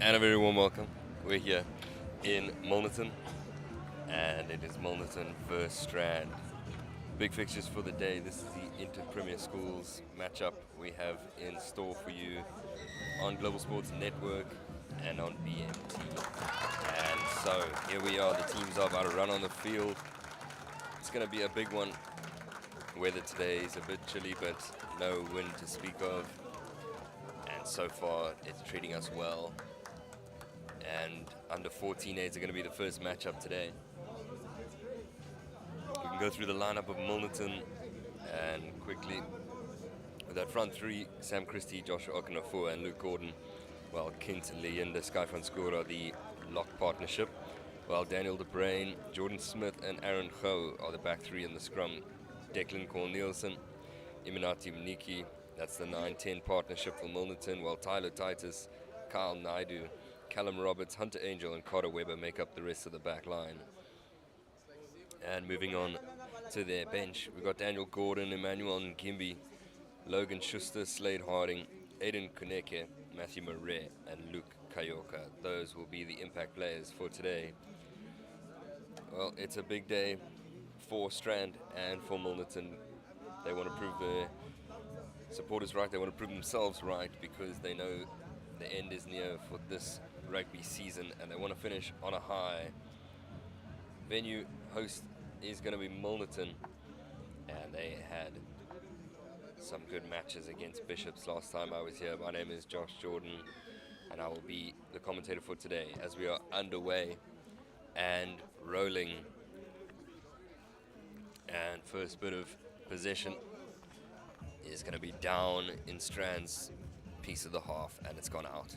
And a very warm welcome. We're here in Milnerton, and it is Milnerton versus Strand. Big fixtures for the day. This is the Inter-Premier Schools matchup we have in store for you on Global Sports Network and on BMT. And so here we are. The teams are about to run on the field. It's going to be a big one. Weather today is a bit chilly, but no wind to speak of. And so far, it's treating us well. And under 14As are going to be the first matchup today. We can go through the lineup of Milnerton and quickly. With that front three, Sam Christie, Joshua Okanafua and Luke Gordon. While Kent Leander, Skyfront Score are the lock partnership. While Daniel De Bruyn, Jordan Smith and Aaron Gou are the back three in the scrum. Declan Cornelissen, Iminati Mniki, that's the 9-10 partnership for Milnerton. While Tyler Titus, Kyle Naidu, Callum Roberts, Hunter Angel and Carter Weber make up the rest of the back line. And moving on to their bench, we've got Daniel Gordon, Emmanuel Ngimbi, Logan Schuster, Slade Harding, Aiden Kuneke, Matthew Murray and Luke Kayoka. Those will be the impact players for today. Well, it's a big day for Strand and for Milnerton. They want to prove their supporters right, they want to prove themselves right, because they know the end is near for this rugby season and they want to finish on a high. Venue host is going to be Milnerton, and they had some good matches against Bishops last time I was here. My name is Josh Jordan and I will be the commentator for today as we are underway and rolling. And first bit of possession is going to be down in Strand's piece of the half, and it's gone out.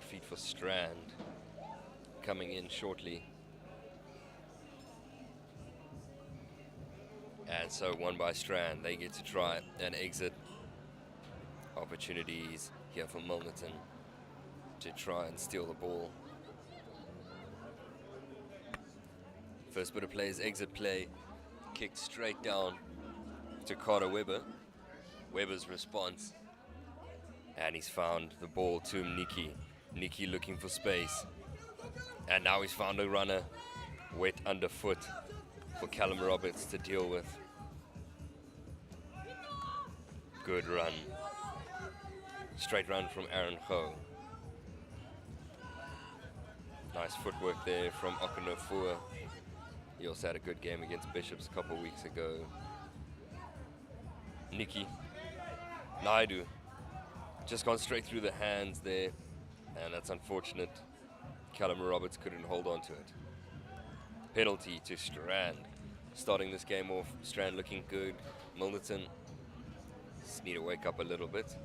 feet for Strand coming in shortly. And so won by Strand. They get to try and exit. Opportunities here for Milnerton to try and steal the ball. First bit of play is exit play. Kicked straight down to Carter Webber. Webber's response. And he's found the ball to Nikki. Nikki looking for space. And now he's found a runner wet underfoot for Callum Roberts to deal with. Good run. Straight run from Aaron Ho. Nice footwork there from Okunofua. He also had a good game against Bishops a couple of weeks ago. Nikki. Naidu. Just gone straight through the hands there. And that's unfortunate. Callum Roberts couldn't hold on to it. Penalty to Strand. Starting this game off, Strand looking good. Milnerton just need to wake up a little bit.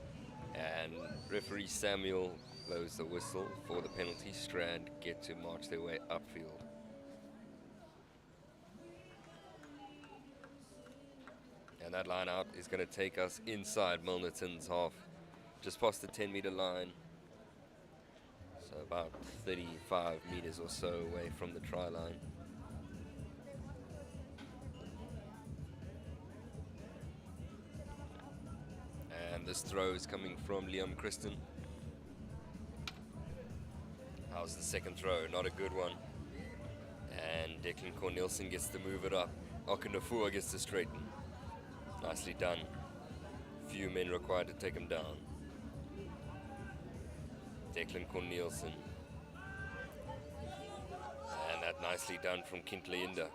And referee Samuel blows the whistle for the penalty. Strand get to march their way upfield. And that line out is going to take us inside Milnerton's half, just past the 10-meter line. So about 35 meters or so away from the try line. And this throw is coming from Liam Christen. How's the second throw? Not a good one. And Declan Cornelsen gets to move it up. Okunofua gets to straighten. Nicely done. Few men required to take him down. Declan Cornelsen. And that nicely done from Kintleinda.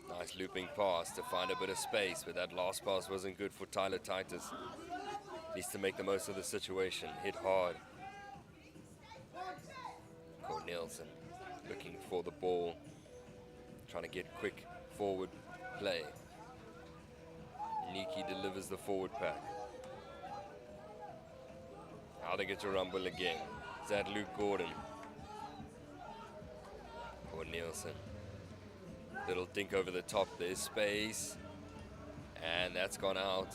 Nice looping pass to find a bit of space, but that last pass wasn't good for Tyler Titus. Needs to make the most of the situation. Hit hard. Cornelsen looking for the ball. Trying to get quick forward play. Niki delivers the forward pack. Now they get to rumble again. Is that Luke Gordon? Cornelsen. Little dink over the top. There's space. And that's gone out.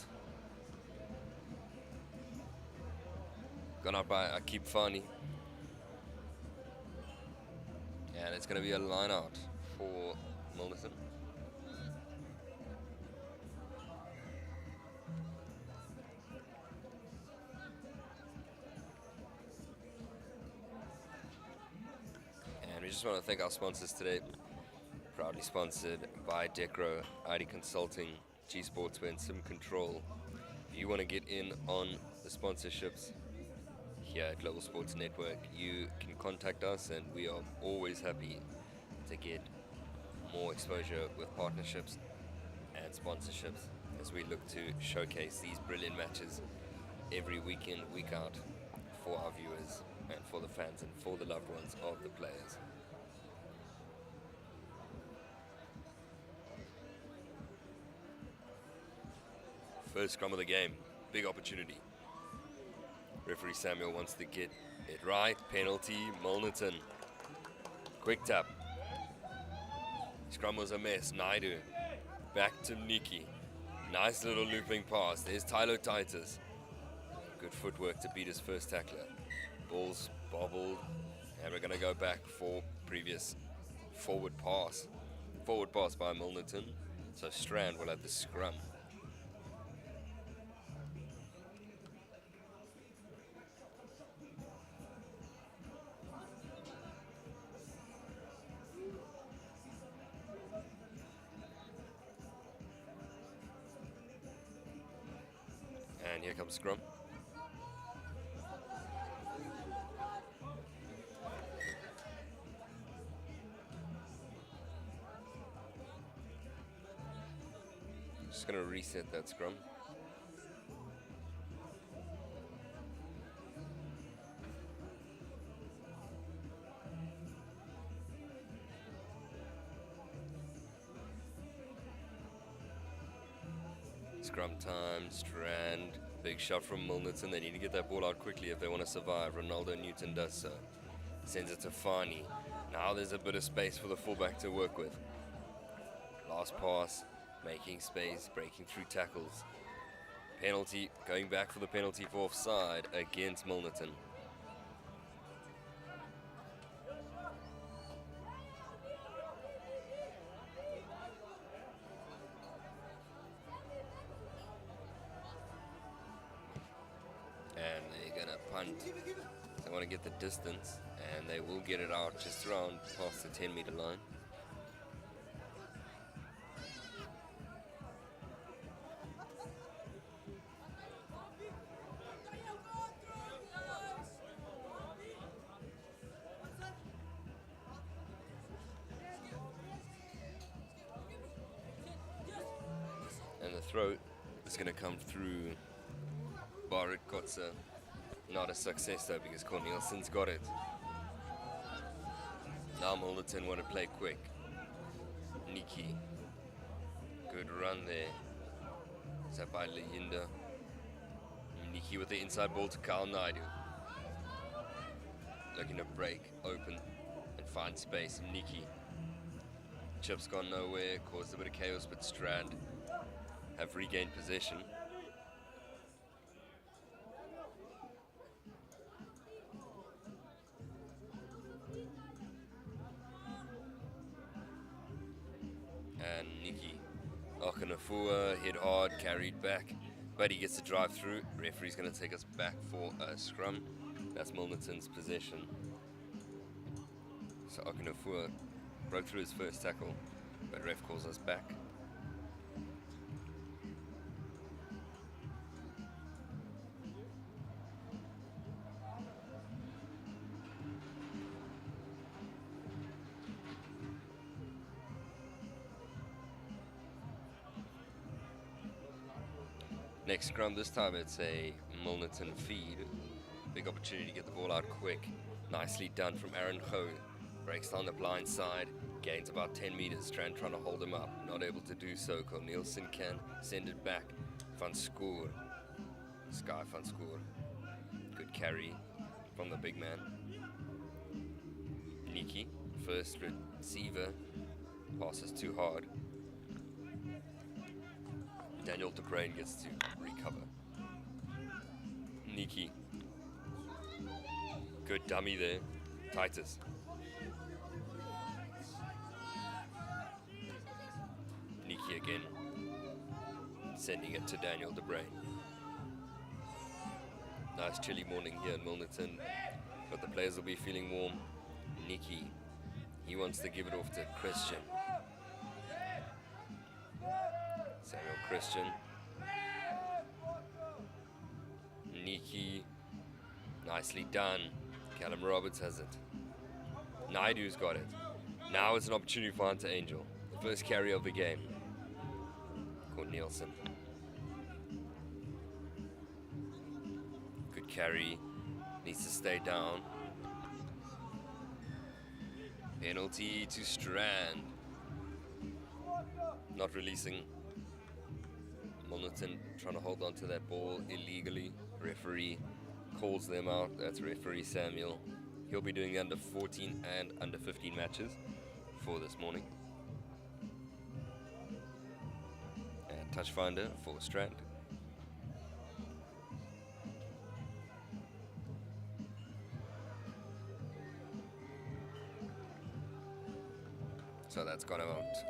Gone out by Akib Fani. And it's going to be a line out for Milnerton. And we just want to thank our sponsors today. Proudly sponsored by Decro, ID Consulting, G Sportswear and Sim Control. If you want to get in on the sponsorships here at Global Sports Network, you can contact us, and we are always happy to get more exposure with partnerships and sponsorships as we look to showcase these brilliant matches every week in, week out for our viewers and for the fans and for the loved ones of the players. First scrum of the game, big opportunity. Referee Samuel wants to get it right. Penalty, Milnerton. Quick tap. Scrum was a mess. Naidu. Back to Nikki. Nice little looping pass. There's Tyler Titus. Good footwork to beat his first tackler. Ball's bobbled. And we're going to go back for previous forward pass. Forward pass by Milnerton. So Strand will have the scrum. And here comes scrum. Just going to reset that scrum. Scrum time, Strand Big shot from Milnerton. They need to get that ball out quickly if they want to survive. Ronaldo Newton does so. Sends it to Fani. Now there's a bit of space for the fullback to work with. Last pass, making space, breaking through tackles. Penalty, going back for the penalty for offside against Milnerton. And they're gonna punt. They want to get the distance, and they will get it out just around past the 10-meter line. And the throw is going to come through Barrett Kotze. Not a success though, because Corneliussen's got it. Now Milnerton want to play quick. Nikki. Good run there. Zabai Leyinda. Nikki with the inside ball to Kyle Naidu. Looking to break open and find space. Nikki. Chip's gone nowhere, caused a bit of chaos, but Strand have regained possession. And Nikki Okanafua hit hard, carried back, but he gets to drive through. Referee's going to take us back for a scrum. That's Milnerton's possession. So Okanafua broke through his first tackle, but ref calls us back. Next scrum, this time it's a Milnerton feed. Big opportunity to get the ball out quick. Nicely done from Aaron Ho. Breaks down the blind side, gains about 10 meters. Strand trying to hold him up, not able to do so. Corneliusson can send it back. Van Schoor. Sky Van Schoor. Good carry from the big man. Nikki, first receiver, passes too hard. Daniel De Bruin gets to recover. Nikki. Good dummy there. Titus. Nikki again. Sending it to Daniel De Bruin. Nice chilly morning here in Milnerton, but the players will be feeling warm. Nikki. He wants to give it off to Christian. Samuel Christian. Nikki. Nicely done. Callum Roberts has it. Naidu's got it. Now it's an opportunity for Hunter Angel. The first carry of the game. Corneliusson. Good carry. Needs to stay down. Penalty to Strand. Not releasing. Milnerton trying to hold on to that ball illegally. Referee calls them out. That's referee Samuel. He'll be doing the under 14 and under 15 matches for this morning. And touch finder for Strand. So that's gone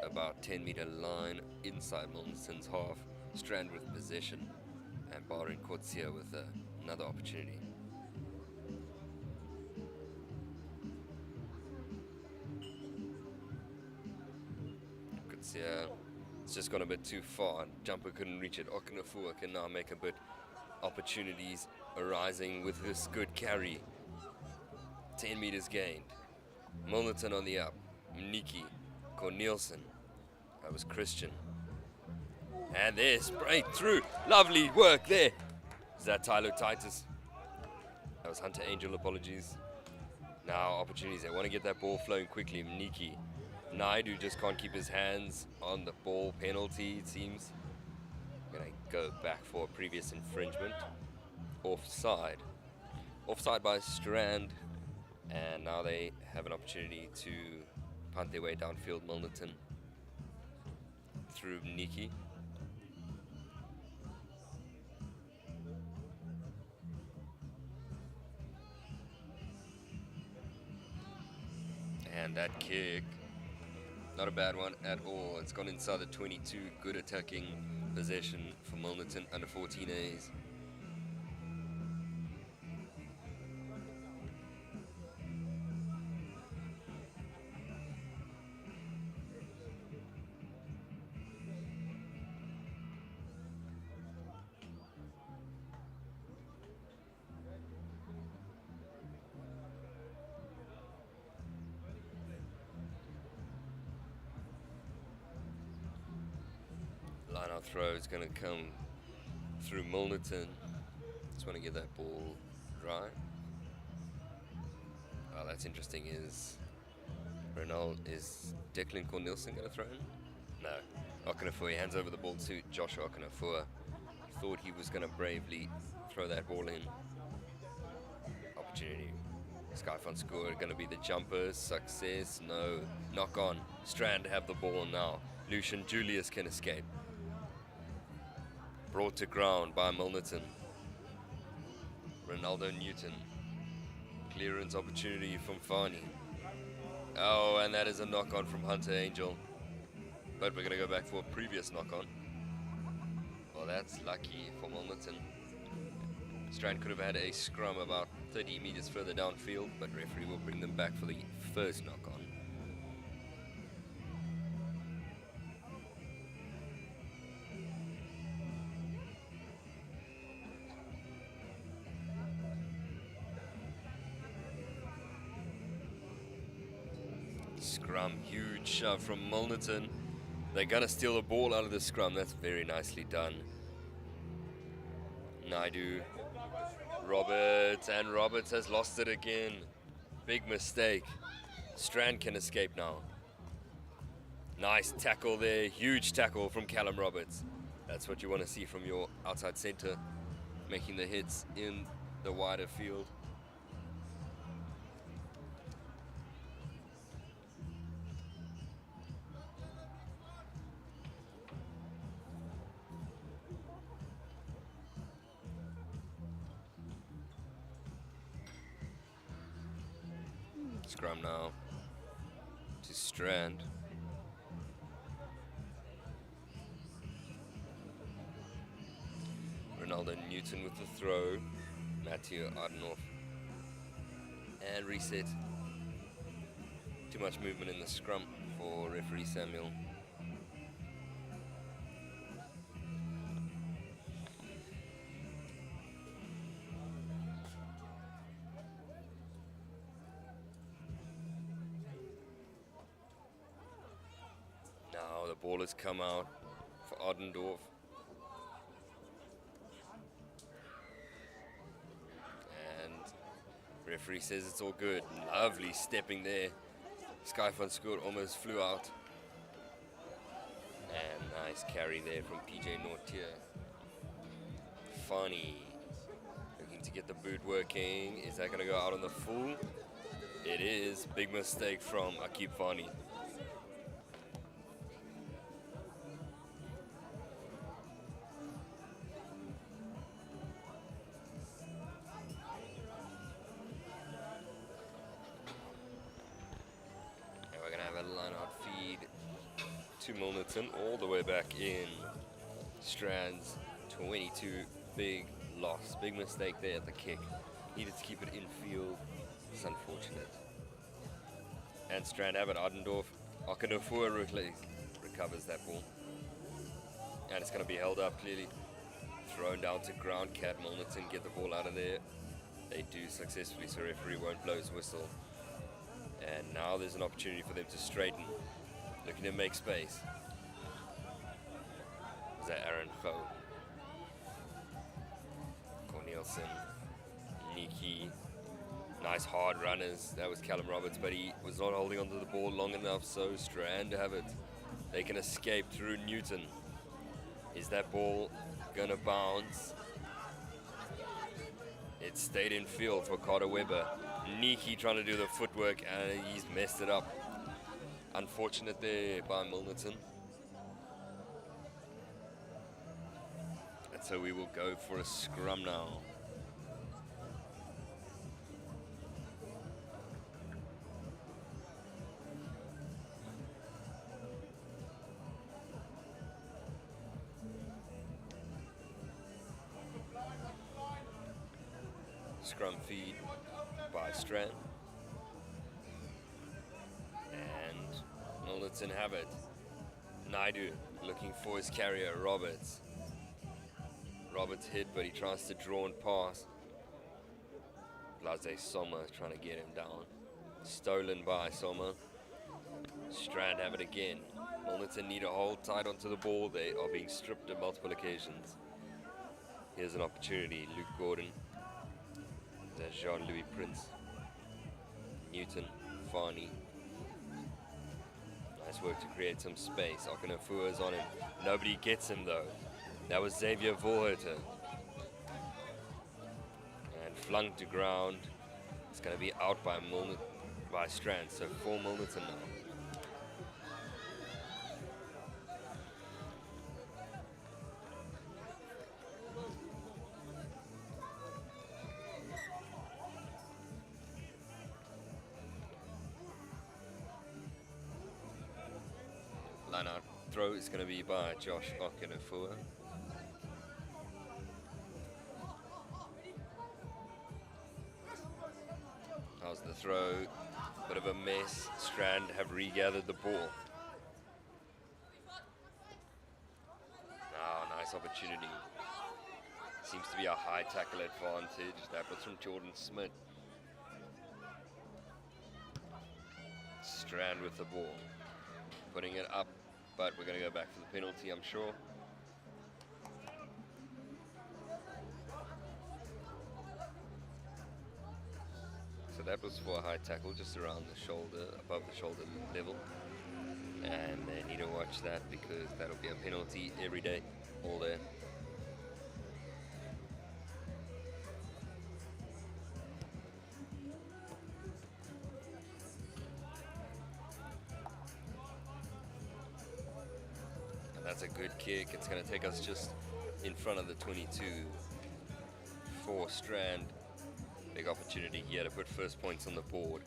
about 10-meter line inside Milnerton's half. Strand with possession, and Barin Kotsia with another opportunity. Kotsia, it's just gone a bit too far. Jumper couldn't reach it. Okanafua can now make a bit opportunities arising with this good carry. 10 meters gained. Milnerton on the up. Nikki, Corneliusson. That was Christian. And there, straight through. Lovely work there. Is that Tyler Titus? That was Hunter Angel, apologies. Now opportunities. They want to get that ball flowing quickly. Nikki. Naidu just can't keep his hands on the ball. Penalty, it seems. Gonna go back for a previous infringement. Offside. Offside by Strand. And now they have an opportunity to punt their way downfield. Milnerton through Niki. And that kick, not a bad one at all. It's gone inside the 22. Good attacking possession for Milnerton under 14As. Line-out throw is going to come through Milnerton. Just want to get that ball dry. Oh, that's interesting. Is Declan Cornelsen going to throw in? No. Okanafua hands over the ball to Joshua Okanafua. Thought he was going to bravely throw that ball in. Opportunity. Skyfront score going to be the jumper. Success. No. Knock on. Strand have the ball now. Lucian Julius can escape. Brought to ground by Milnerton. Ronaldo Newton. Clearance opportunity from Fani. Oh, and that is a knock-on from Hunter Angel. But we're going to go back for a previous knock-on. Well, that's lucky for Milnerton. Strand could have had a scrum about 30 meters further downfield, but referee will bring them back for the first knock-on. Scrum, huge shove from Milnerton. They're gonna steal the ball out of the scrum. That's very nicely done. Naidu, Roberts, and Roberts has lost it again. Big mistake. Strand can escape now. Nice tackle there, huge tackle from Callum Roberts. That's what you want to see from your outside centre, making the hits in the wider field. Scrum now to Strand. Ronaldo Newton with the throw. Matthew Ardenhoff. And reset. Too much movement in the scrum for referee Samuel. Now the ball has come out for Ardendorf. And referee says it's all good. Lovely stepping there. Skyfront scored, almost flew out. And nice carry there from PJ Nortier. Fani looking to get the boot working. Is that going to go out on the full? It is. Big mistake from Akib Fani. To Milnerton, all the way back in. Strand's 22, big loss, big mistake there at the kick. Needed to keep it in field. It's unfortunate. And Strand have it. Ardendorf, Okanafua recovers that ball. And it's going to be held up clearly. Thrown down to ground. Cat Milnerton get the ball out of there. They do successfully, so referee won't blow his whistle. And now there's an opportunity for them to straighten. Looking to make space. Is that Aaron Ho? Cornelsen. Niki. Nice hard runners. That was Callum Roberts, but he was not holding onto the ball long enough, so Strand have it. They can escape through Newton. Is that ball gonna bounce? It stayed in field for Carter Webber. Niki trying to do the footwork and he's messed it up. Unfortunate there by Milnerton. And so we will go for a scrum now. Scrum feed by Strand. And Milnerton have it. Naidu looking for his carrier, Roberts. Roberts hit, but he tries to draw and pass. Blase Sommer trying to get him down. Stolen by Sommer. Strand have it again. Milnerton need to hold tight onto the ball. They are being stripped on multiple occasions. Here's an opportunity. Luke Gordon. There's Jean-Louis Prince. Newton. Farney. Nice work to create some space. Okanafua is on him. Nobody gets him though. That was Xavier Volherter. And flunked to ground. It's going to be out by Strand. So for Milnerton now. Line out throw is going to be by Josh Okanafua. How's the throw? Bit of a mess. Strand have regathered the ball. Now, nice opportunity. Seems to be a high tackle advantage. That was from Jordan Smith. Strand with the ball. Putting it up, but we're going to go back for the penalty, I'm sure. So that was for a high tackle, just around the shoulder, above the shoulder level. And they need to watch that because that'll be a penalty every day, all day. That's a good kick. It's going to take us just in front of the 22 for Strand. Big opportunity here to put first points on the board.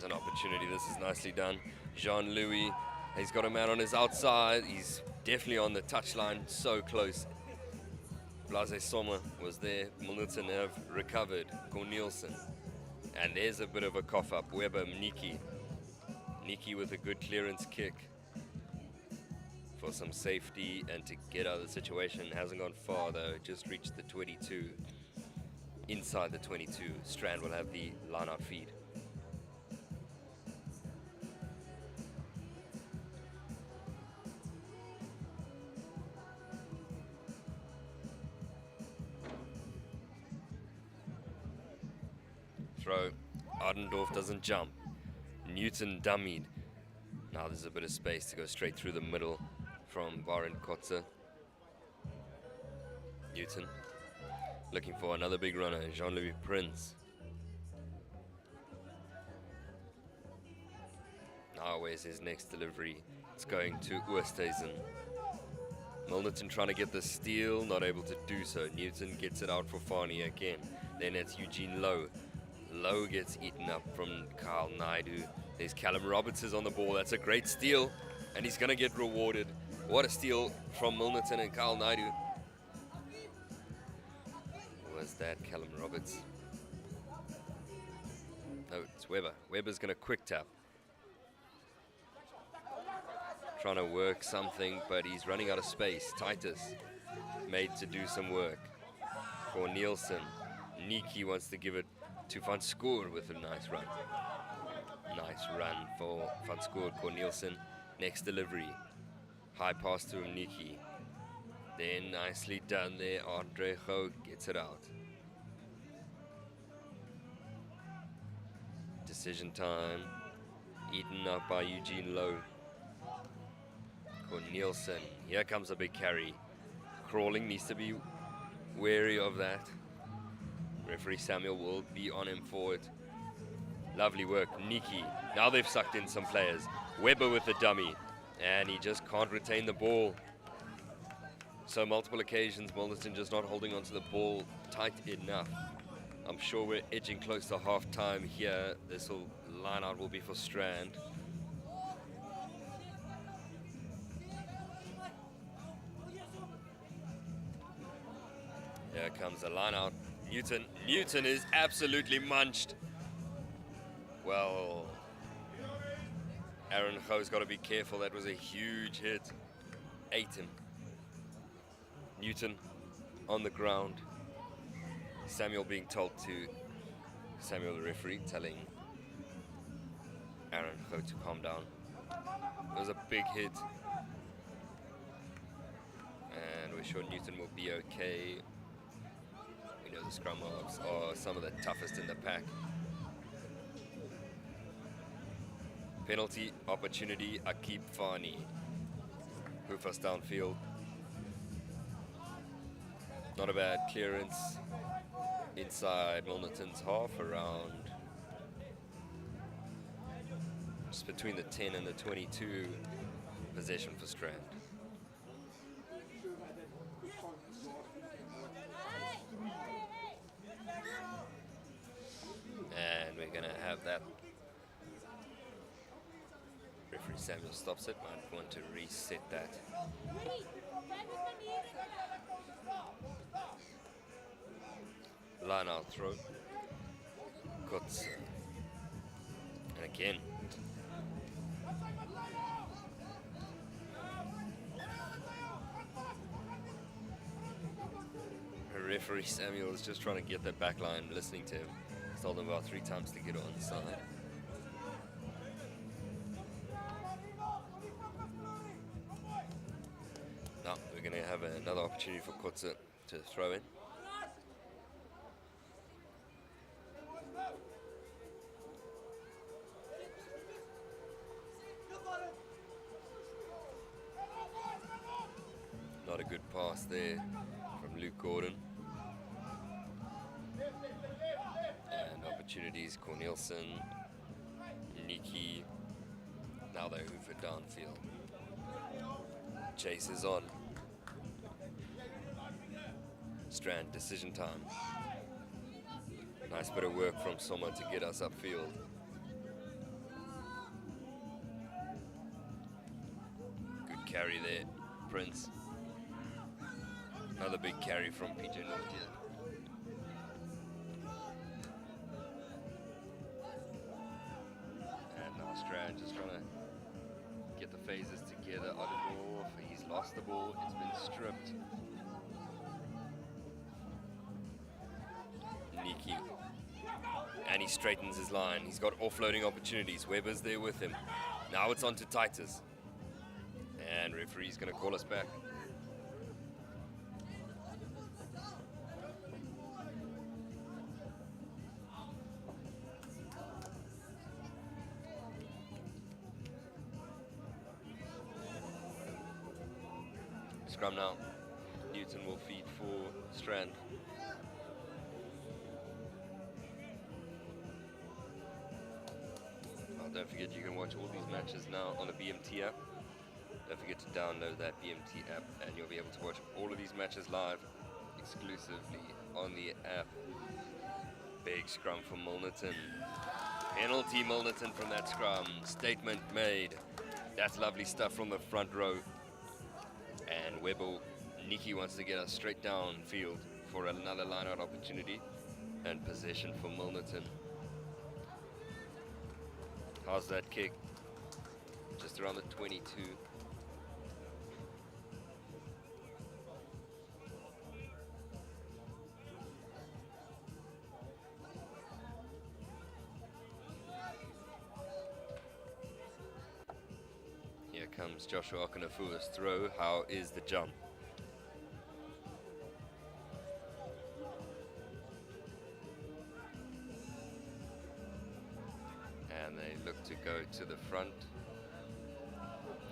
An opportunity. This is nicely done. Jean-Louis, he's got a man on his outside. He's definitely on the touchline, so close. Blase Sommer was there. Milnerton have recovered. Cornelsen. And there's a bit of a cough up. Webber, Niki. Niki with a good clearance kick for some safety and to get out of the situation. Hasn't gone far though, just reached the 22. Inside the 22, Strand will have the line-out feed. Throw. Ardendorf doesn't jump. Newton dummied. Now there's a bit of space to go straight through the middle from Baron Kotze. Newton looking for another big runner, Jean-Louis Prince. Now where's his next delivery? It's going to Oosthuizen. Milnerton trying to get the steal, not able to do so. Newton gets it out for Farney again. Then it's Eugene Lowe. Lowe gets eaten up from Kyle Naidu. There's Callum Roberts is on the ball. That's a great steal, and he's going to get rewarded. What a steal from Milnerton and Kyle Naidu. Was that Callum Roberts? No, it's Webber. Webber's going to quick tap. Trying to work something, but he's running out of space. Titus made to do some work. For Nielsen. Niki wants to give it to Van Schoor with a nice run. Nice run for Van Skoor Cornelsen. Next delivery. High pass to Niki. Then nicely done there. Andre Ho gets it out. Decision time. Eaten up by Eugene Lowe. Cornelsen. Here comes a big carry. Crawling, needs to be wary of that. Referee Samuel will be on him for it. Lovely work, Niki. Now they've sucked in some players. Weber with the dummy. And he just can't retain the ball. So multiple occasions, Milnerton just not holding onto the ball tight enough. I'm sure we're edging close to half time here. This line out will be for Strand. Here comes the line out. Newton is absolutely munched. Well, Aaron Ho's got to be careful. That was a huge hit. Ate him. Newton on the ground. Samuel being told to, Samuel the referee telling Aaron Ho to calm down. It was a big hit. And we're sure Newton will be okay. We know the scrum halves are some of the toughest in the pack. Penalty opportunity, Akib Fani. Hoof us downfield. Not a bad clearance inside Milnerton's half, around just between the 10 and the 22. Possession for Strand. And we're going to have that. Referee Samuel stops it. Might want to reset that. Line out throw. Cuts. And again. Referee Samuel is just trying to get that back line, listening to him. He's told him about 3 times to get on the side. Now we're going to have another opportunity for Kutze to throw in. Not a good pass there from Luke Gordon. And opportunities, Cornelsen, Niki. Now they hoof it downfield. Chase is on. Strand, decision time. Nice bit of work from Soma to get us upfield. Good carry there, Prince. Another big carry from PJ Nortier. And now Strand just trying to get the phases together. Odendorf, he's lost the ball, it's been stripped. Niki. And he straightens his line. He's got offloading opportunities. Weber's there with him. Now it's on to Titus. And referee's going to call us back. Scrum now. Newton will feed for Strand. Don't forget you can watch all these matches now on the BMT app. Don't forget to download that BMT app and you'll be able to watch all of these matches live exclusively on the app. Big scrum from Milnerton. Penalty Milnerton from that scrum. Statement made. That's lovely stuff from the front row. And Weber, Niki wants to get us straight downfield for another line-out opportunity. And possession for Milnerton. How's that kick? Just around the 22. comes Joshua Okunafua's throw. How is the jump? And they look to go to the front.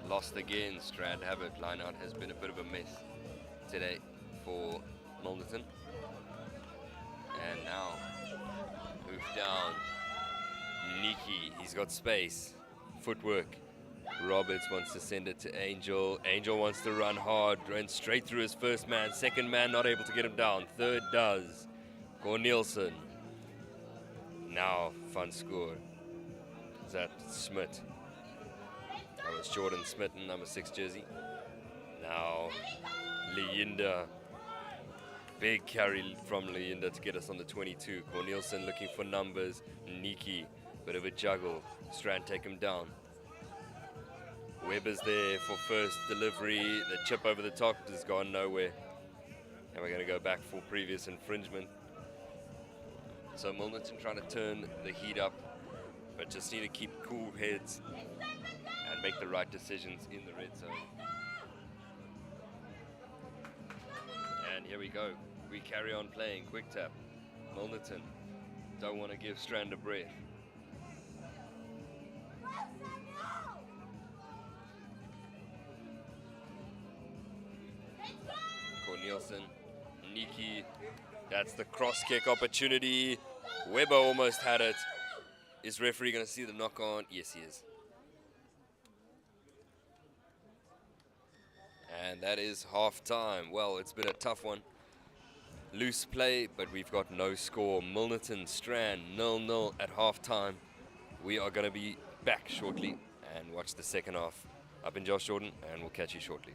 Lost again, Strand have it. Line out has been a bit of a mess today for Milnerton. And now, move down. Niki, he's got space. Footwork. Roberts wants to send it to Angel. Angel wants to run hard, ran straight through his first man. Second man not able to get him down. Third does. Cornelison. Now, fun score. Is that Smith? That was Jordan Smith in number 6 jersey. Now, Leyinda. Big carry from Leyinda to get us on the 22. Cornelison looking for numbers. Niki, bit of a juggle. Strand take him down. Webber's there for first delivery. The chip over the top has gone nowhere. And we're going to go back for previous infringement. So Milnerton trying to turn the heat up, but just need to keep cool heads and make the right decisions in the red zone. And here we go. We carry on playing. Quick tap. Milnerton don't want to give Strand a breath. Cornelison, Niki, that's the cross kick opportunity. Webber almost had it. Is referee going to see the knock on? Yes, he is. And that is half time. Well, it's been a tough one. Loose play, but we've got no score. Milnerton Strand 0-0 at half time. We are going to be back shortly and watch the second half. I've been Josh Jordan, and we'll catch you shortly.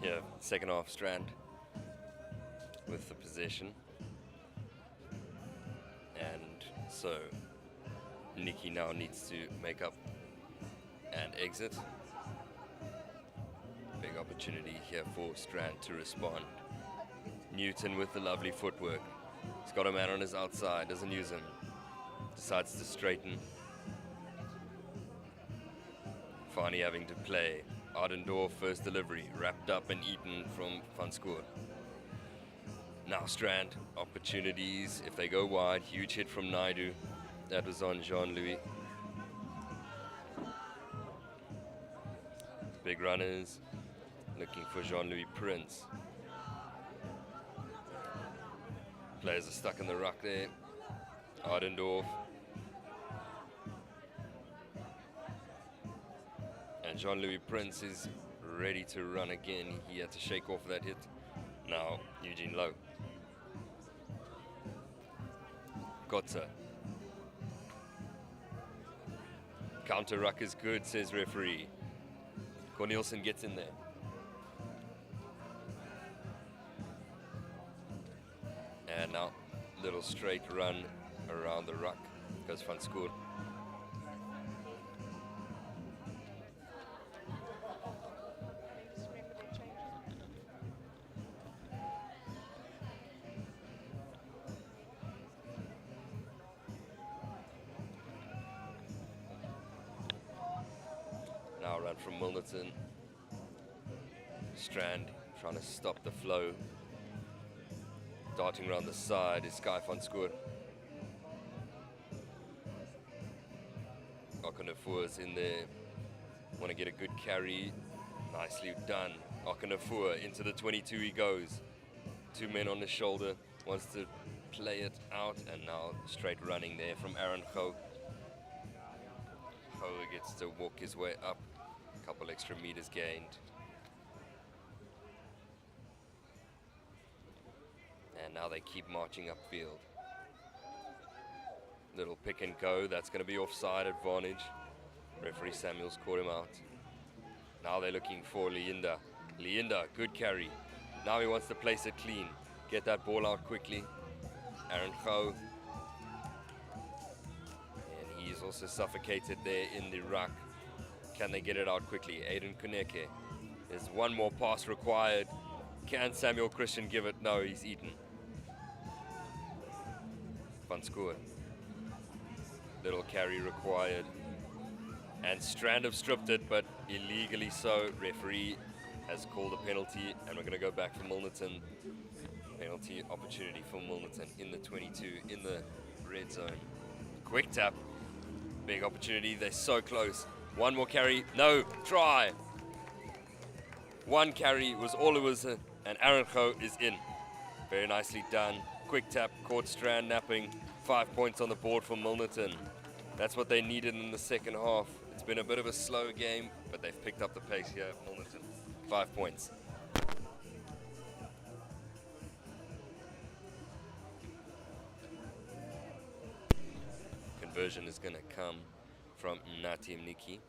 Yeah, second half Strand with the possession. And so Nikki now needs to make up and exit. Big opportunity here for Strand to respond. Newton with the lovely footwork. He's got a man on his outside, doesn't use him. Decides to straighten. Finally having to play. Ardendorf first delivery, wrapped up and eaten from Van Schoor. Now Strand, opportunities if they go wide. Huge hit from Naidu. That was on Jean-Louis. Big runners, looking for Jean-Louis Prince. Players are stuck in the ruck there. Ardendorf. And Jean-Louis Prince is ready to run again. He had to shake off that hit. Now Eugene Lowe. Gotza. Counter ruck is good, says referee. Cornelsen gets in there. And now, little straight run around the ruck. Goes Van Schoor. Now run from Milnerton. Strand trying to stop the flow. Darting around the side is Sky Van Schoor. Okenafua is in there. Want to get a good carry. Nicely done. Okenafua into the 22 he goes. Two men on the shoulder. Wants to play it out. And now straight running there from Aaron Ho. Ho gets to walk his way up. A couple extra meters gained. And now they keep marching upfield. Little pick and go, that's going to be offside advantage. Referee Samuels caught him out. Now they're looking for Leander. Leander, good carry. Now he wants to place it clean. Get that ball out quickly. Aaron Gou. And he's also suffocated there in the ruck. Can they get it out quickly? Aiden Kuneke. There's one more pass required. Can Samuel Christian give it? No, he's eaten. Van Schoor. Little carry required. And Strand have stripped it, but illegally so. Referee has called a penalty, and we're going to go back for Milnerton. Penalty opportunity for Milnerton in the 22, in the red zone. Quick tap. Big opportunity. They're so close. One more carry. No. Try. One carry was all it was, and Aaron Gou is in. Very nicely done. Quick tap. Caught Strand napping. 5 points on the board for Milnerton. That's what they needed in the second half. It's been a bit of a slow game, but they've picked up the pace here at Milnerton. 5 points. Conversion is going to come from Natim Niki.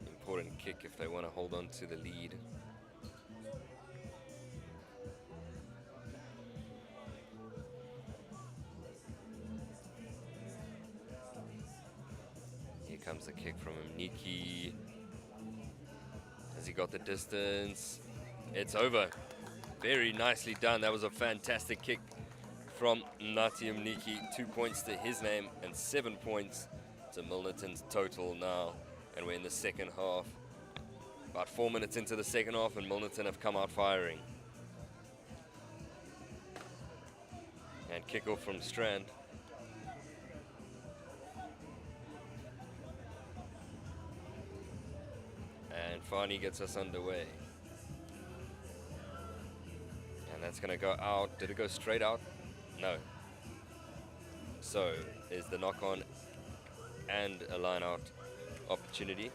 Important kick if they want to hold on to the lead. Here comes the kick from him. Niki. Has he got the distance? It's over. Very nicely done. That was a fantastic kick from Natim Niki. 2 points to his name and 7 points to Milnerton's total now. And we're in the second half. About 4 minutes into the second half, and Milnerton have come out firing. And kick off from Strand. And finally gets us underway. And that's going to go out. Did it go straight out? No. So there's the knock on and a line out opportunity.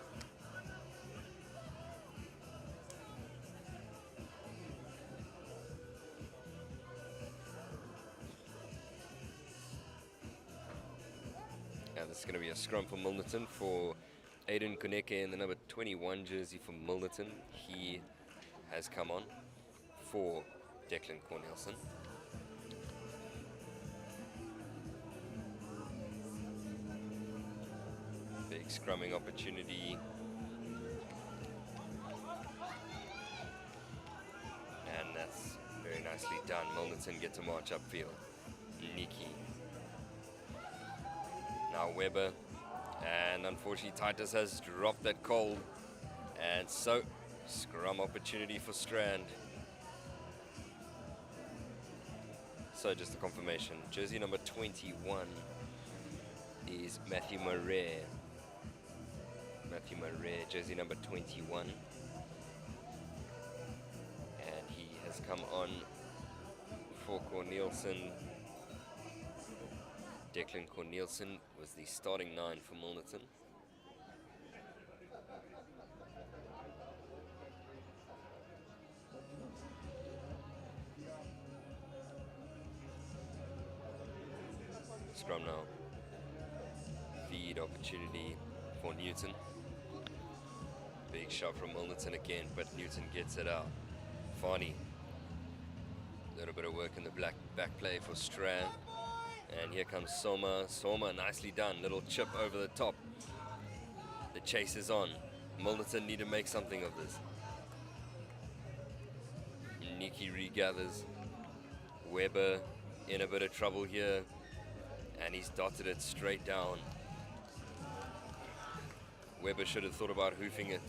this is going to be a scrum for Milnerton for Aiden Koneke in the number 21 jersey for Milnerton. He has come on for Declan Cornelison. Big scrumming opportunity. And that's very nicely done. Milnerton get to march upfield. Nikki. Now Weber. And unfortunately Titus has dropped that cold. And so, scrum opportunity for Strand. So just a confirmation. Jersey number 21 is Matthew Murray. Matthew Murray, jersey number 21. And he has come on for Cornelison. Declan Cornelison was the starting 9 for Milnerton. Scrum now. Feed opportunity for Newton. Big shot from Milnerton again, but Newton gets it out. Farney. A little bit of work in the back play for Strand. And here comes Soma. Soma, nicely done. Little chip over the top. The chase is on. Milnerton need to make something of this. Nikki regathers. Weber in a bit of trouble here. And he's dotted it straight down. Weber should have thought about hoofing it,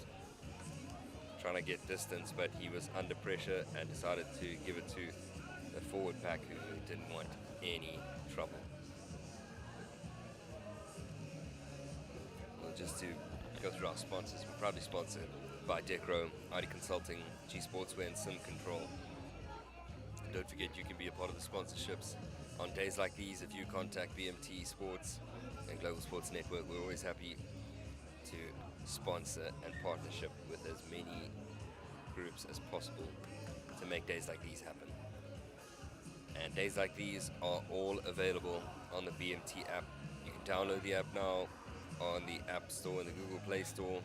trying to get distance, but he was under pressure and decided to give it to the forward pack who didn't want any trouble. Well, just to go through our sponsors, we're proudly sponsored by Decro, ID Consulting, G Sportswear and Sim Control. Don't forget you can be a part of the sponsorships. On days like these, if you contact BMT Sports and Global Sports Network, we're always happy to sponsor and partnership with as many groups as possible to make days like these happen. And days like these are all available on the BMT app. You can download the app now on the App Store and the Google Play Store.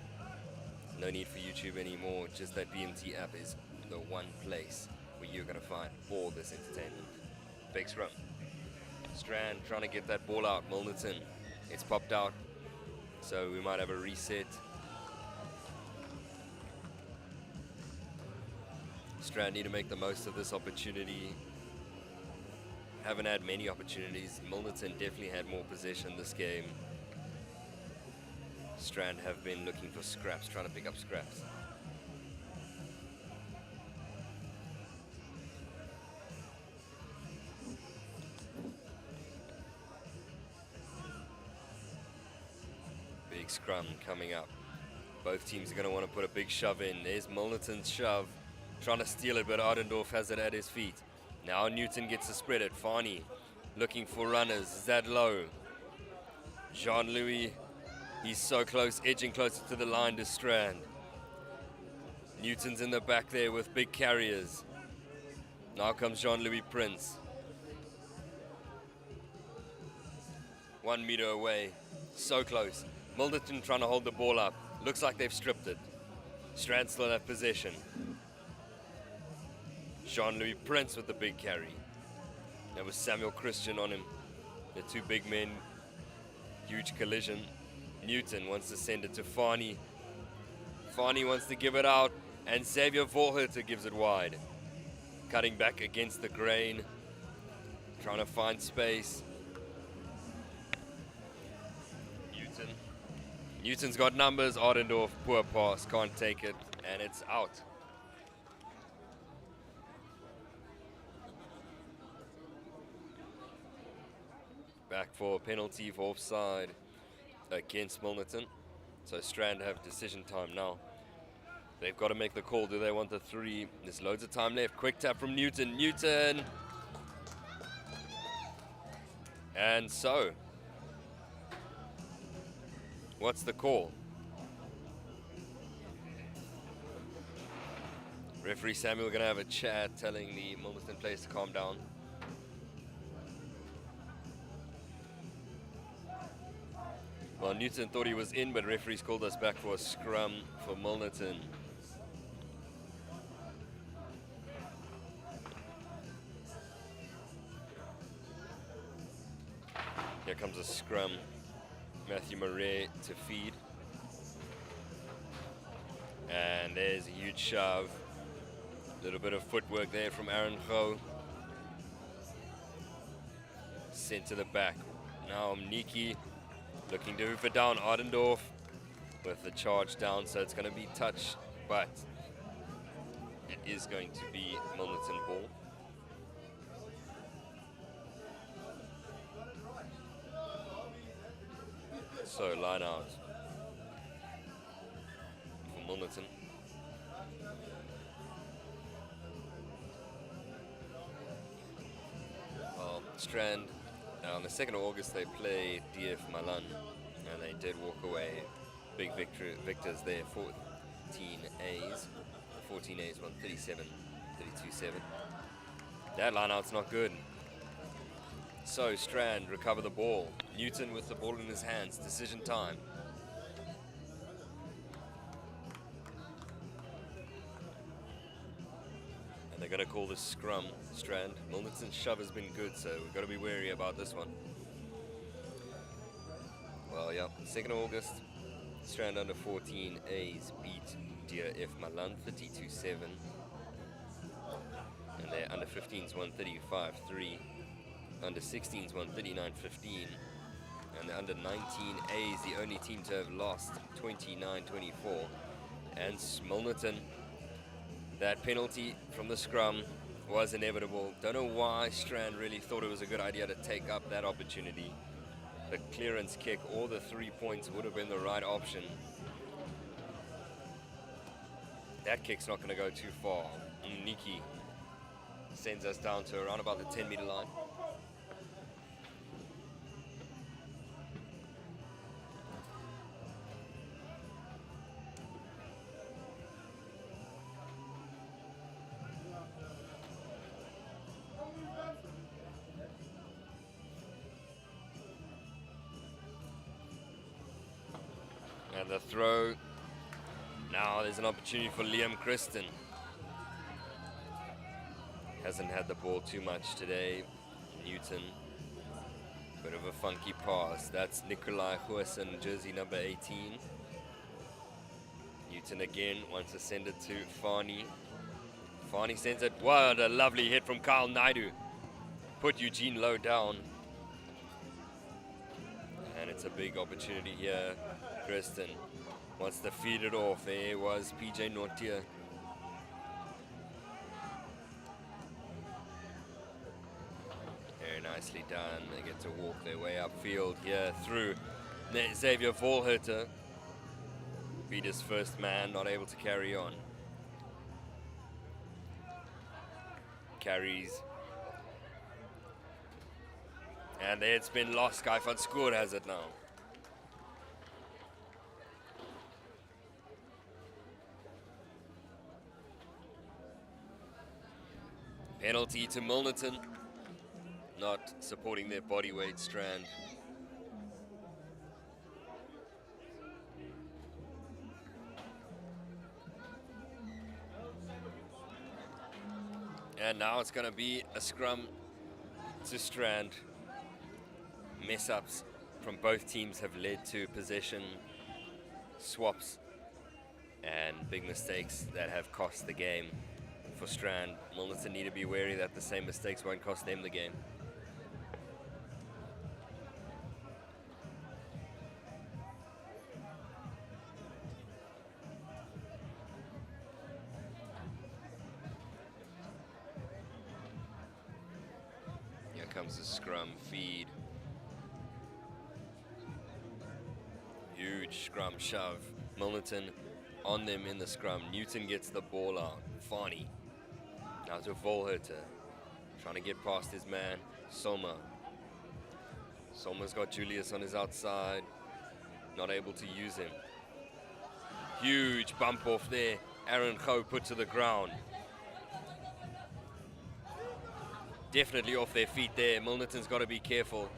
No need for YouTube anymore, just that BMT app is the one place where you're going to find all this entertainment. Big scrum. Strand trying to get that ball out. Milnerton, it's popped out, so we might have a reset. Strand need to make the most of this opportunity. Haven't had many opportunities. Milnerton definitely had more possession this game. Strand have been looking for scraps, trying to pick up scraps. Big scrum coming up. Both teams are going to want to put a big shove in. There's Milnerton's shove, trying to steal it, but Ardendorf has it at his feet. Now Newton gets to spread it. Farney looking for runners. Is that low? Jean-Louis, he's so close, edging closer to the line to Strand. Newton's in the back there with big carriers. Now comes Jean-Louis Prince. 1 meter away, so close. Milnerton trying to hold the ball up. Looks like they've stripped it. Strand still have possession. Jean-Louis Prince with the big carry. There was Samuel Christian on him. The two big men. Huge collision. Newton wants to send it to Farney. Farney wants to give it out. And Xavier Vorherter gives it wide. Cutting back against the grain. Trying to find space. Newton's got numbers. Ardendorf, poor pass. Can't take it. And it's out. Back for a penalty for offside against Milnerton. So Strand have decision time now. They've got to make the call. Do they want the 3? There's loads of time left. Quick tap from Newton. Newton! And so, what's the call? Referee Samuel going to have a chat telling the Milnerton players to calm down. Well, Newton thought he was in, but referees called us back for a scrum for Milnerton. Here comes a scrum. Matthew Murray to feed. And there's a huge shove. A little bit of footwork there from Aaron Ho. Sent to the back. Now Mniki looking to hoof it down. Ardendorf with the charge down, so it's going to be touch, but it is going to be Milnerton ball. So line out for Milnerton. Well, Strand, on the 2nd of August they play DF Malan, and they did walk away. Big victors there, 14 A's. 14 A's won 37, 32-7. That line out's not good. So Strand recover the ball. Newton with the ball in his hands. Decision time. And they're going to call this scrum, Strand. Milnerton's shove has been good, so we've got to be wary about this one. Well, yeah, 2nd of August. Strand under 14 A's beat DF Malan 32-7. And their under 15s won 35-3. Under 16s won 39-15. And the under 19 A's the only team to have lost 29-24. And Milnerton, that penalty from the scrum was inevitable. Don't know why Strand really thought it was a good idea to take up that opportunity. The clearance kick or the 3 points would have been the right option. That kick's not going to go too far. Niki sends us down to around about the 10-meter line. And the throw. Now there's an opportunity for Liam Christen. Hasn't had the ball too much today. Newton. Bit of a funky pass. That's Nikolai Huessen, jersey number 18. Newton again wants to send it to Fani. Fani sends it. What a lovely hit from Kyle Naidu. Put Eugene Lowe down. And it's a big opportunity here. Christen wants to feed it off. There was PJ Nortier. Very nicely done. They get to walk their way upfield here through. Xavier Volherter beat his first man, not able to carry on. Carries. And it's been lost. Guy van Schoor has it now. Penalty to Milnerton. Not supporting their body weight, Strand. And now it's going to be a scrum to Strand. Mess-ups from both teams have led to possession swaps and big mistakes that have cost the game for Strand. Milnerton need to be wary that the same mistakes won't cost them the game. Here comes the scrum feed. Huge scrum shove. Milnerton on them in the scrum. Newton gets the ball out. Fani. Now to Volherter. Trying to get past his man. Soma. Soma's got Julius on his outside. Not able to use him. Huge bump off there. Aaron Ho put to the ground. Definitely off their feet there. Milnerton's got to be careful.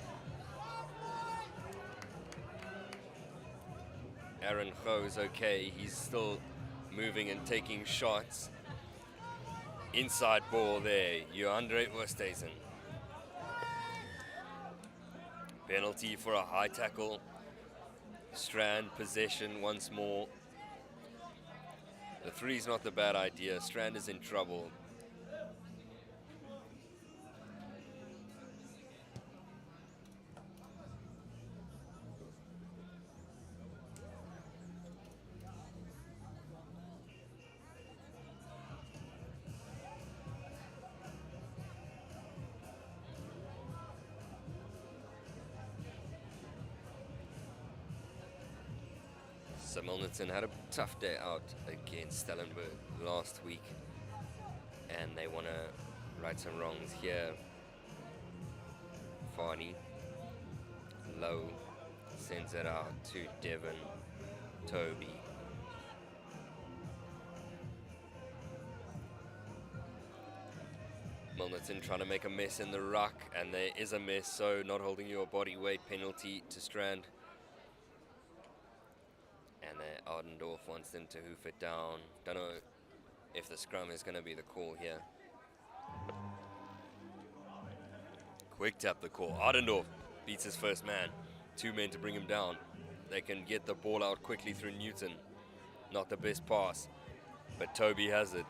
Aaron Kho's okay. He's still moving and taking shots. Inside ball there. Joandre Oosthuizen. Penalty for a high tackle. Strand possession once more. The three's not the bad idea. Strand is in trouble. So Milnerton had a tough day out against Stellenberg last week, and they want to right some wrongs here. Farney, low, sends it out to Devon, Toby. Milnerton trying to make a mess in the ruck, and there is a mess, so not holding your body weight penalty to Strand. And Ardendorf wants them to hoof it down. Don't know if the scrum is going to be the call here. Quick tap the call. Ardendorf beats his first man. 2 men to bring him down. They can get the ball out quickly through Newton. Not the best pass, but Toby has it.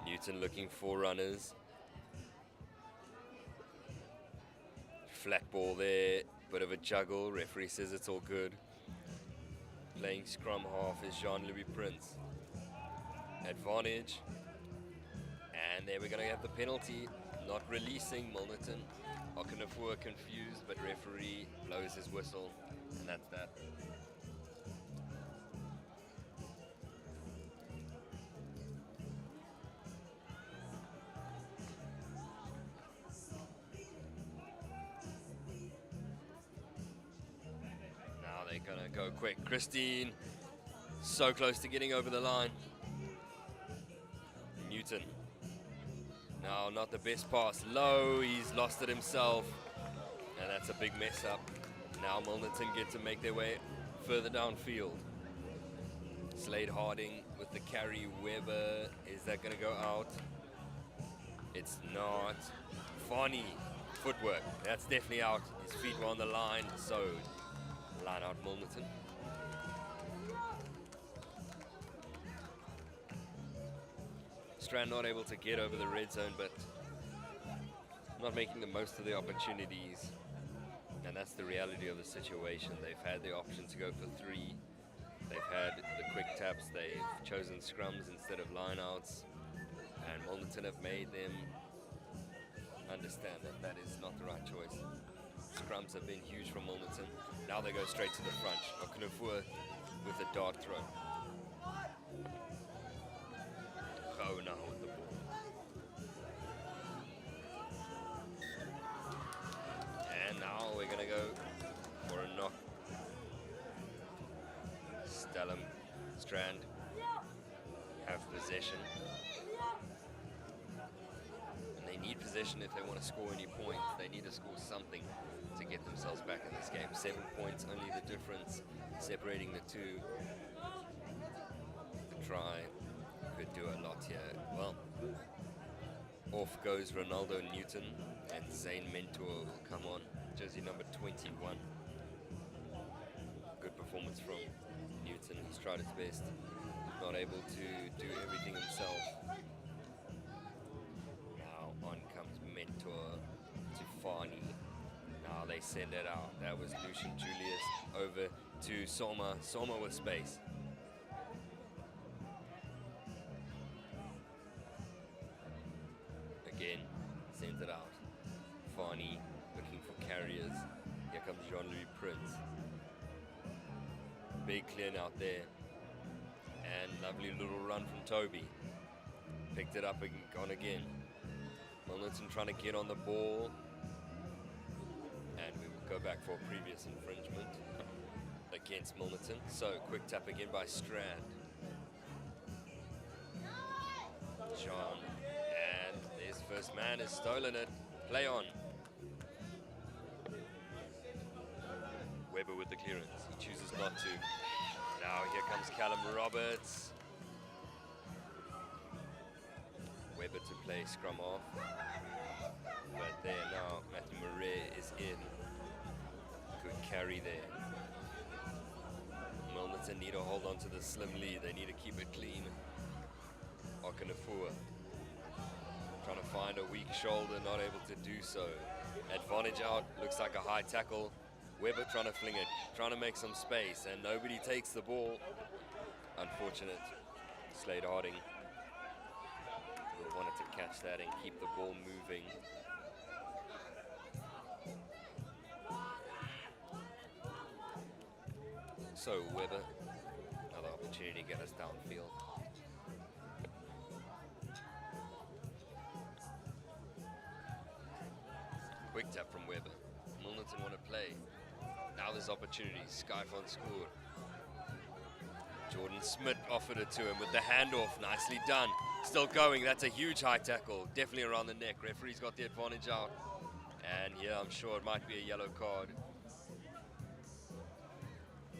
Newton looking for runners. Flat ball there. Bit of a juggle. Referee says it's all good. Playing scrum half is Jean-Louis Prince. Advantage. And there we're going to have the penalty. Not releasing Milnerton. Okenafua confused, but referee blows his whistle. And that's that. Now they're going to go quick. Christine, so close to getting over the line. Newton. No, not the best pass. Low, he's lost it himself. And that's a big mess up. Now Milnerton get to make their way further downfield. Slade Harding with the carry. Weber, is that going to go out? It's not. Farney, footwork. That's definitely out. His feet were on the line, so line out Milnerton. Strand not able to get over the red zone, but not making the most of the opportunities. And that's the reality of the situation. They've had the option to go for 3. They've had the quick taps. They've chosen scrums instead of lineouts. And Milnerton have made them understand that that is not the right choice. Scrums have been huge from Milnerton. Now they go straight to the front. Okenafua with a dart throw. Oh, now with the ball. And now we're going to go for a knock. Strand have possession. And they need possession if they want to score any points. They need to score something to get themselves back in this game. 7 points, only the difference separating the two. The try could do a lot here. Well, off goes Ronaldo Newton, and Zane Mentor will come on. Jersey number 21. Good performance from Newton. He's tried his best. Not able to do everything himself. Now on comes Mentor to Farney. Now they send it out. That was Lucian Julius over to Soma. Soma with space. Again, sends it out. Farney looking for carriers. Here comes Jean-Louis Prince. Big clear out there. And lovely little run from Toby. Picked it up and gone again. Milnerton trying to get on the ball. And we will go back for a previous infringement against Milnerton. So quick tap again by Strand. John. And his first man has stolen it. Play on. Weber with the clearance. He chooses not to. Now here comes Callum Roberts. Weber to play scrum off. But there now, Matthew Murray is in. Good carry there. Milnerton need to hold on to the slim lead. They need to keep it clean. Okanafua trying to find a weak shoulder, not able to do so. Advantage out, looks like a high tackle. Weber trying to fling it, trying to make some space, and nobody takes the ball. Unfortunate. Slade Harding wanted to catch that and keep the ball moving. So Weber, another opportunity to get us downfield. Quick tap from Weber. Milnerton want to play. Now there's opportunities. Skyfon scored. Jordan Smith offered it to him with the handoff. Nicely done. Still going. That's a huge high tackle. Definitely around the neck. Referee's got the advantage out. And yeah, I'm sure it might be a yellow card.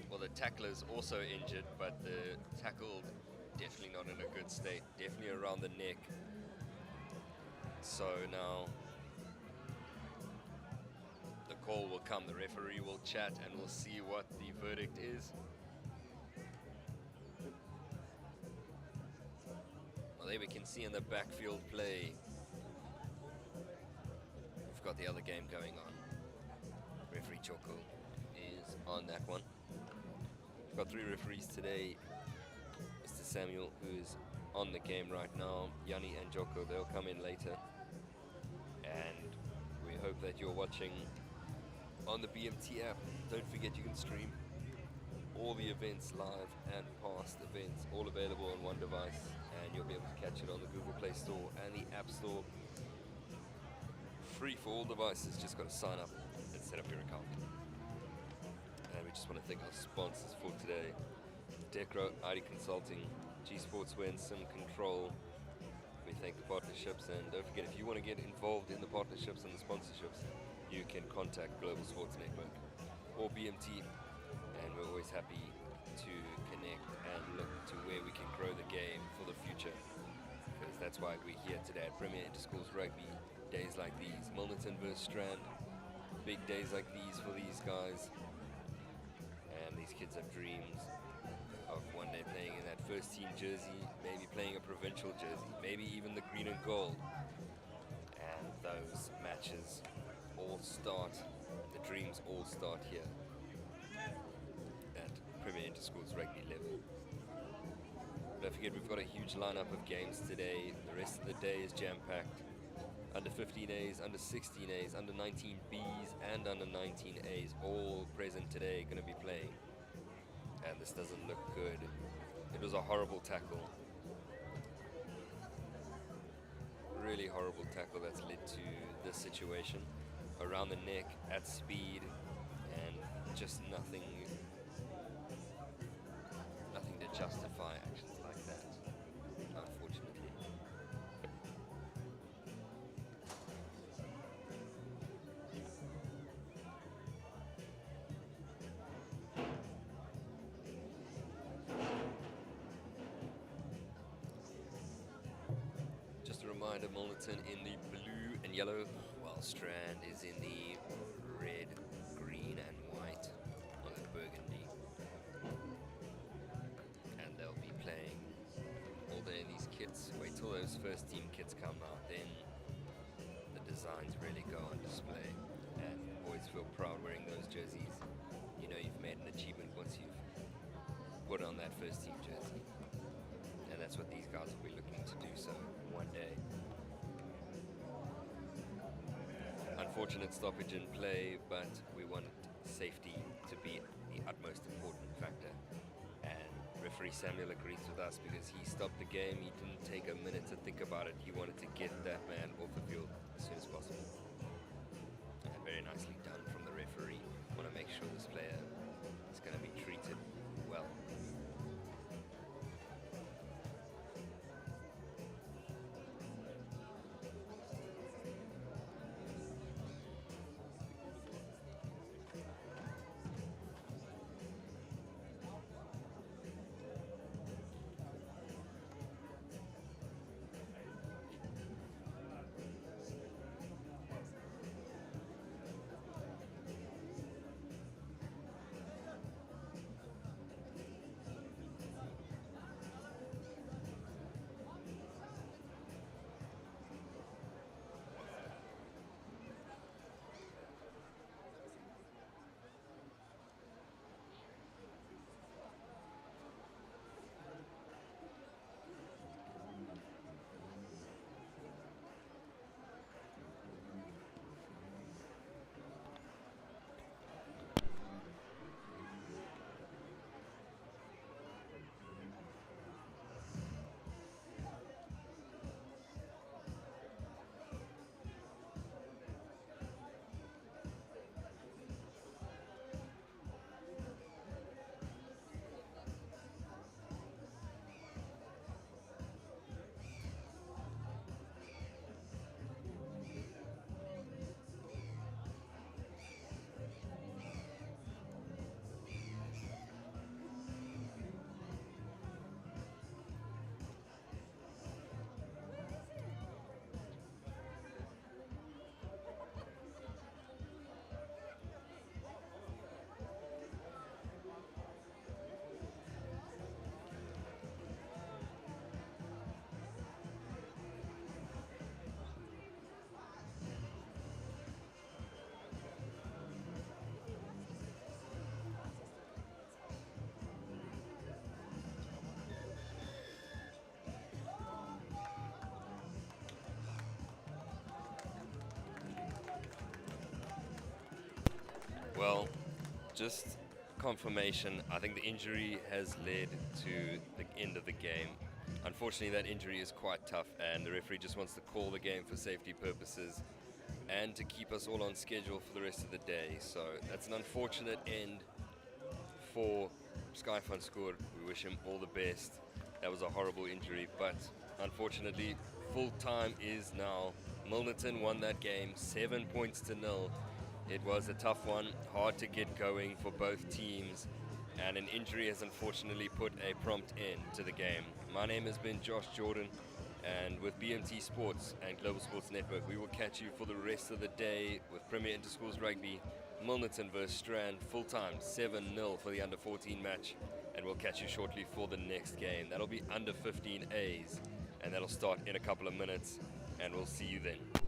Well, the tackler's also injured, but the tackle definitely not in a good state. Definitely around the neck. So now the call will come. The referee will chat and we'll see what the verdict is. Well, there we can see in the backfield play. We've got the other game going on. Referee Choco is on that one. We've got 3 referees today. Mr. Samuel, who's on the game right now. Yanni and Joko, they'll come in later. And we hope that you're watching on the BMT app. Don't forget you can stream all the events live and past events, all available on one device, and you'll be able to catch it on the Google Play Store and the App Store. Free for all devices, just got to sign up and set up your account. And we just want to thank our sponsors for today. Decro ID Consulting, G Sportswear, Sim Control. We thank the partnerships, and don't forget, if you want to get involved in the partnerships and the sponsorships, you can contact Global Sports Network or BMT, and we're always happy to connect and look to where we can grow the game for the future, because that's why we're here today at Premier Interschools Rugby. Days like these, Milnerton versus Strand, big days like these for these guys, and these kids have dreams of one day playing in that first team jersey, maybe playing a provincial jersey, maybe even the green and gold. And those matches all start, the dreams all start here at Premier Interschools Rugby level. Don't forget, we've got a huge lineup of games today. The rest of the day is jam-packed. Under 15As, under 16As, under 19Bs, and under 19As, all present today, going to be playing. And this doesn't look good. It was a horrible tackle. Really horrible tackle that's led to this situation. Around the neck, at speed, and just nothing to justify actions like that, unfortunately. Just a reminder, Milnerton in the blue and yellow, while Strand is in the red, green and white, or the burgundy. And they'll be playing all day in these kits. Wait till those first team kits come out, then the designs really go on display. And boys feel proud wearing those jerseys. You know you've made an achievement once you've put on that first team jersey. And that's what these guys will be looking to do so one day. Unfortunate stoppage in play, but we want safety to be the utmost important factor. And referee Samuel agrees with us because he stopped the game. He didn't take a minute to think about it. He wanted to get that man off the field as soon as possible. And very nicely done from the referee. Want to make sure this player is going to be treated well. Well, just confirmation, I think the injury has led to the end of the game. Unfortunately, that injury is quite tough, and the referee just wants to call the game for safety purposes and to keep us all on schedule for the rest of the day. So that's an unfortunate end for Sky van Schoor. We wish him all the best. That was a horrible injury, but unfortunately, full time is now. Milnerton won that game 7 points to nil. It was a tough one, hard to get going for both teams, and an injury has unfortunately put a prompt end to the game. My name has been Josh Jordan, and with BMT Sports and Global Sports Network, we will catch you for the rest of the day with Premier Interschools Rugby, Milnerton versus Strand, full-time 7-0 for the under-14 match, and we'll catch you shortly for the next game. That'll be under-15As, and that'll start in a couple of minutes, and we'll see you then.